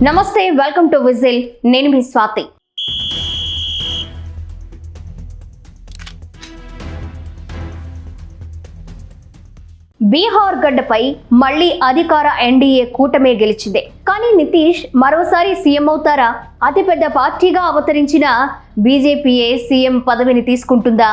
నమస్తే, welcome to whistle. నేను మీ స్వాతి. బీహార్ గడ్డపై మళ్లీ అధికార ఎన్డీఏ కూటమే గెలిచింది. కానీ నితీష్ మరోసారి సీఎం అవుతారా? అతిపెద్ద పార్టీగా అవతరించిన బీజేపీయే సీఎం పదవిని తీసుకుంటుందా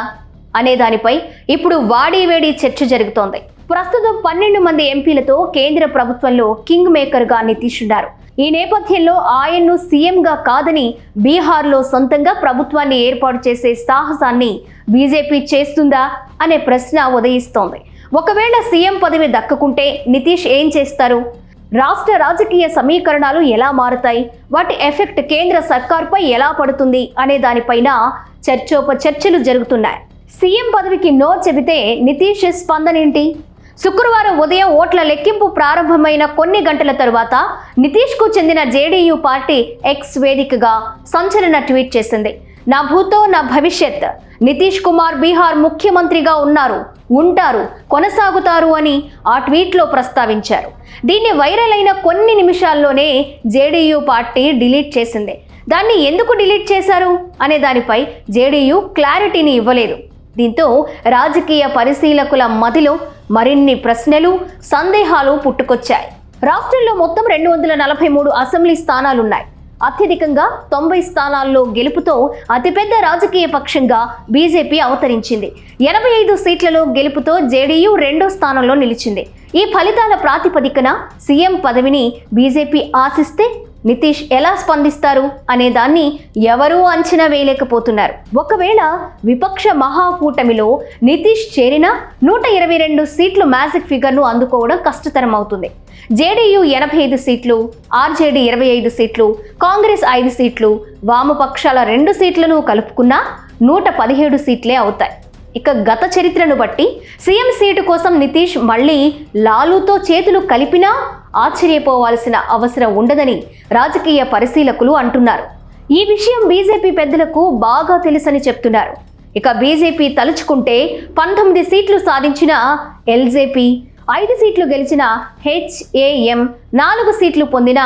అనే దానిపై ఇప్పుడు వాడీవేడి చర్చ జరుగుతోంది. ప్రస్తుతం 12 మంది ఎంపీలతో కేంద్ర ప్రభుత్వంలో కింగ్ మేకర్ గా నితీష్ ఉన్నారు. ఈ నేపథ్యంలో ఆయన్ను సీఎంగా కాదని బీహార్లో సొంతంగా ప్రభుత్వాన్ని ఏర్పాటు చేసే సాహసాన్ని బీజేపీ చేస్తుందా అనే ప్రశ్న ఉదయిస్తోంది. ఒకవేళ సీఎం పదవి దక్కకుంటే నితీష్ ఏం చేస్తారు? రాష్ట్ర రాజకీయ సమీకరణాలు ఎలా మారుతాయి? వాటి ఎఫెక్ట్ కేంద్ర సర్కార్పై ఎలా పడుతుంది అనే దానిపైన చర్చలు జరుగుతున్నాయి. సీఎం పదవికి నో చెబితే నితీష్ స్పందన ఏంటి? శుక్రవారం ఉదయం ఓట్ల లెక్కింపు ప్రారంభమైన కొన్ని గంటల తరువాత నితీష్కు చెందిన జేడీయూ పార్టీ ఎక్స్ వేదికగా సంచలన ట్వీట్ చేసింది. నా భూతో నా భవిష్యత్, నితీష్ కుమార్ బీహార్ ముఖ్యమంత్రిగా ఉంటారు, కొనసాగుతారు అని ఆ ట్వీట్లో ప్రస్తావించారు. దీన్ని వైరల్ అయిన కొన్ని నిమిషాల్లోనే జేడీయూ పార్టీ డిలీట్ చేసింది. దాన్ని ఎందుకు డిలీట్ చేశారు అనే దానిపై జేడీయూ క్లారిటీని ఇవ్వలేదు. దీంతో రాజకీయ పరిశీలకుల మదిలో మరిన్ని ప్రశ్నలు, సందేహాలు పుట్టుకొచ్చాయి. రాష్ట్రంలో మొత్తం 243 అసెంబ్లీ స్థానాలున్నాయి. అత్యధికంగా 90 స్థానాల్లో గెలుపుతో అతిపెద్ద రాజకీయ పక్షంగా బీజేపీ అవతరించింది. 85 సీట్లలో గెలుపుతో జేడీయూ 2వ స్థానంలో నిలిచింది. ఈ ఫలితాల ప్రాతిపదికన సీఎం పదవిని బీజేపీ ఆశిస్తే నితీష్ ఎలా స్పందిస్తారు అనే దాన్ని ఎవరూ అంచనా వేయలేకపోతున్నారు. ఒకవేళ విపక్ష మహాకూటమిలో నితీష్ చేరినా 122 సీట్లు మ్యాజిక్ ఫిగర్ను అందుకోవడం కష్టతరం అవుతుంది. జేడీయూ 85 సీట్లు, ఆర్జేడీ 25 సీట్లు, కాంగ్రెస్ 5 సీట్లు, వామపక్షాల 2 సీట్లను కలుపుకున్నా 117 సీట్లే అవుతాయి. ఇక గత చరిత్రను బట్టి సీఎం సీటు కోసం నితీష్ మళ్లీ లాలూతో చేతులు కలిపినా ఆశ్చర్యపోవాల్సిన అవసరం ఉండదని రాజకీయ పరిశీలకులు అంటున్నారు. ఈ విషయం బీజేపీ పెద్దలకు బాగా తెలుసని చెప్తున్నారు. ఇక బీజేపీ తలుచుకుంటే 19 సీట్లు సాధించిన ఎల్జేపీ, 5 సీట్లు గెలిచిన హెచ్ఏఎం, 4 సీట్లు పొందిన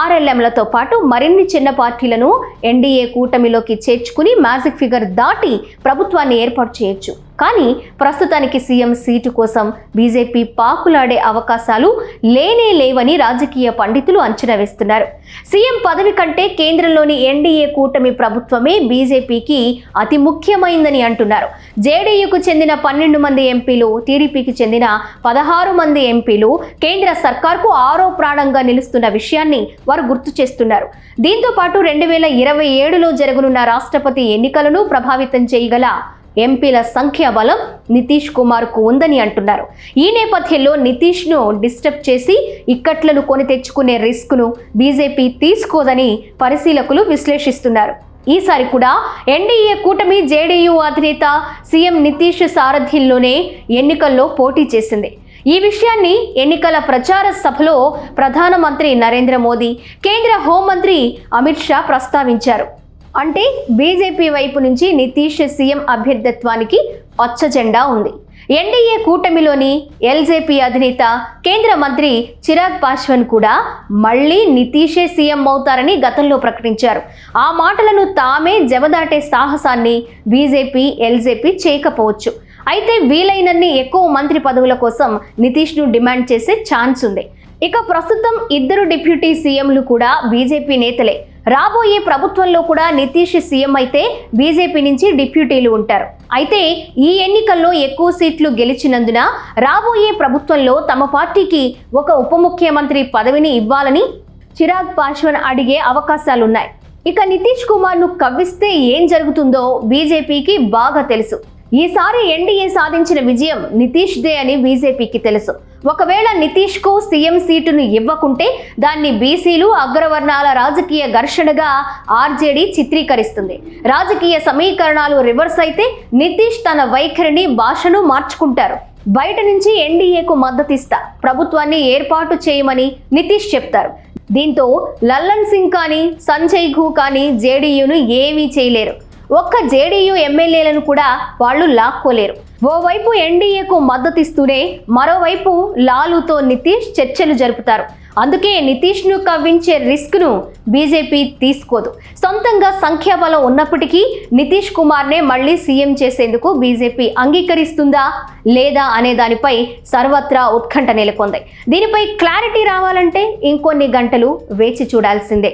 ఆర్ఎల్ఎంలతో పాటు మరిన్ని చిన్న పార్టీలను ఎన్డీఏ కూటమిలోకి చేర్చుకుని మ్యాజిక్ ఫిగర్ దాటి ప్రభుత్వాన్ని ఏర్పాటు చేయొచ్చు. కానీ ప్రస్తుతానికి సీఎం సీటు కోసం బీజేపీ పాకులాడే అవకాశాలు లేవని రాజకీయ పండితులు అంచనా వేస్తున్నారు. సీఎం పదవి కంటే కేంద్రంలోని ఎన్డీఏ కూటమి ప్రభుత్వమే బీజేపీకి అతి ముఖ్యమైందని అంటున్నారు. జేడీయూకు చెందిన 12 మంది ఎంపీలు, టీడీపీకి చెందిన 16 మంది ఎంపీలు కేంద్ర సర్కార్కు ఆరో ప్రాణంగా నిలుస్తున్న విషయాన్ని వారు గుర్తు చేస్తున్నారు. దీంతో పాటు 2027లో జరగనున్న రాష్ట్రపతి ఎన్నికలను ప్రభావితం చేయగల ఎంపీల సంఖ్య బలం నితీష్ కుమార్కు ఉందని అంటున్నారు. ఈ నేపథ్యంలో నితీష్ను డిస్టర్బ్ చేసి ఇక్కట్లను కొని తెచ్చుకునే రిస్క్ను బీజేపీ తీసుకోదని పరిశీలకులు విశ్లేషిస్తున్నారు. ఈసారి కూడా ఎన్డీఏ కూటమి జేడీయూ అధినేత సీఎం నితీష్ సారథ్యంలోనే ఎన్నికల్లో పోటీ చేసింది. ఈ విషయాన్ని ఎన్నికల ప్రచార సభలో ప్రధానమంత్రి నరేంద్ర మోదీ, కేంద్ర హోంమంత్రి అమిత్ షా ప్రస్తావించారు. అంటే బీజేపీ వైపు నుంచి నితీష్ సీఎం అభ్యర్థిత్వానికి పచ్చ జెండా ఉంది. ఎన్డీఏ కూటమిలోని ఎల్జేపీ అధినేత కేంద్ర మంత్రి చిరాగ్ పాస్వాన్ కూడా మళ్లీ నితీషే సీఎం అవుతారని గతంలో ప్రకటించారు. ఆ మాటలను తామే జవదాటే సాహసాన్ని బీజేపీ, ఎల్జేపీ చేయకపోవచ్చు. అయితే వీలైనన్ని ఎక్కువ మంత్రి పదవుల కోసం నితీష్ను డిమాండ్ చేసే ఛాన్స్ ఉంది. ఇక ప్రస్తుతం 2 డిప్యూటీ సీఎంలు కూడా బీజేపీ నేతలే. రాబోయే ప్రభుత్వంలో కూడా నితీష్ సీఎం అయితే బీజేపీ నుంచి డిప్యూటీలు ఉంటారు. అయితే ఈ ఎన్నికల్లో ఎక్కువ సీట్లు గెలిచినందున రాబోయే ప్రభుత్వంలో తమ పార్టీకి ఒక ఉప ముఖ్యమంత్రి పదవిని ఇవ్వాలని చిరాగ్ పాస్వాన్ అడిగే అవకాశాలున్నాయి. ఇక నితీష్ కుమార్ను కవ్విస్తే ఏం జరుగుతుందో బీజేపీకి బాగా తెలుసు. ఈసారి ఎన్డీఏ సాధించిన విజయం నితీష్దే అని బీజేపీకి తెలుసు. ఒకవేళ నితీష్కు సీఎం సీటును ఇవ్వకుంటే దాన్ని బీసీలు, అగ్రవర్ణాల రాజకీయ ఘర్షణగా ఆర్జేడీ చిత్రీకరిస్తుంది. రాజకీయ సమీకరణాలు రివర్స్ అయితే నితీష్ తన వైఖరిని, భాషను మార్చుకుంటారు. బయట నుంచి ఎన్డీఏకు మద్దతిస్తా, ప్రభుత్వాన్ని ఏర్పాటు చేయమని నితీష్ చెప్తారు. దీంతో లల్లన్ సింగ్ కానీ, సంజయ్ ఘూ కానీ జేడీయూను ఏమీ చేయలేరు. ఒక్క జేడీయూ ఎమ్మెల్యేలను కూడా వాళ్ళు లాక్కోలేరు. ఓవైపు ఎన్డీఏకు మద్దతిస్తూనే మరోవైపు లాలూతో నితీష్ చర్చలు జరుపుతారు. అందుకే నితీష్ను కవ్వించే రిస్క్ను బీజేపీ తీసుకోదు. సొంతంగా సంఖ్యాబలం ఉన్నప్పటికీ నితీష్ కుమార్నే మళ్లీ సీఎం చేసేందుకు బీజేపీ అంగీకరిస్తుందా లేదా అనే దానిపై సర్వత్రా ఉత్కంఠ నెలకొంది. దీనిపై క్లారిటీ రావాలంటే ఇంకొన్ని గంటలు వేచి చూడాల్సిందే.